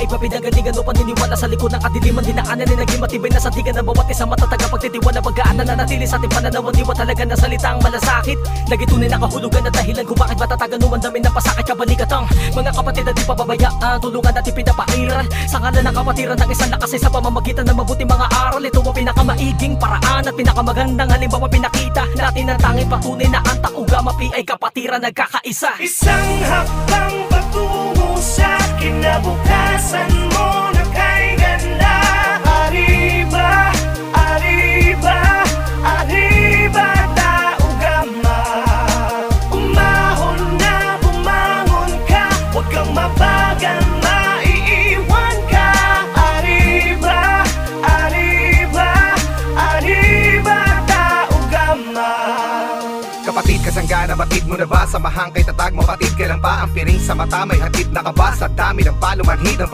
iba pinagalingan o paniniwala sa likod ng kadiliman. Dinaanan na naging matibay na sandigan ng bawat isang matataga pagtitiwala. Pagkaan na nanatili sa ating pananaw, diwa talaga ng salitang malasakit. Lagi tunay nakahulugan na dahilan kung bakit matatagan umandami ng pasakit kabalikat ang mga kapatid na di pababayaan. Tulungan natin pinapairal sa ngalan ng kapatiran ng isang lakas sa pamamagitan ng mabuting mga aral. Ito ang pinakamaiging paraan at pinakamagandang halimbawa pinakita natin ang tanging patunay na ang Taugama P ay kapatiran nagkakaisa. Isang hakbang patungo sa kinabukasan mo na kay ganda. Arriba, arriba, arriba Taugama. Umahon na bumangon ka, huwag kang mabagal, maiiwan ka. Arriba, arriba, arriba Taugama. Kapatid, kasanggana, batid mo na ba? Samahang kay tatag, mapatid, kailan pa ang piring sa mata? May hatid na ka ba? Sa dami ng palumanhid ng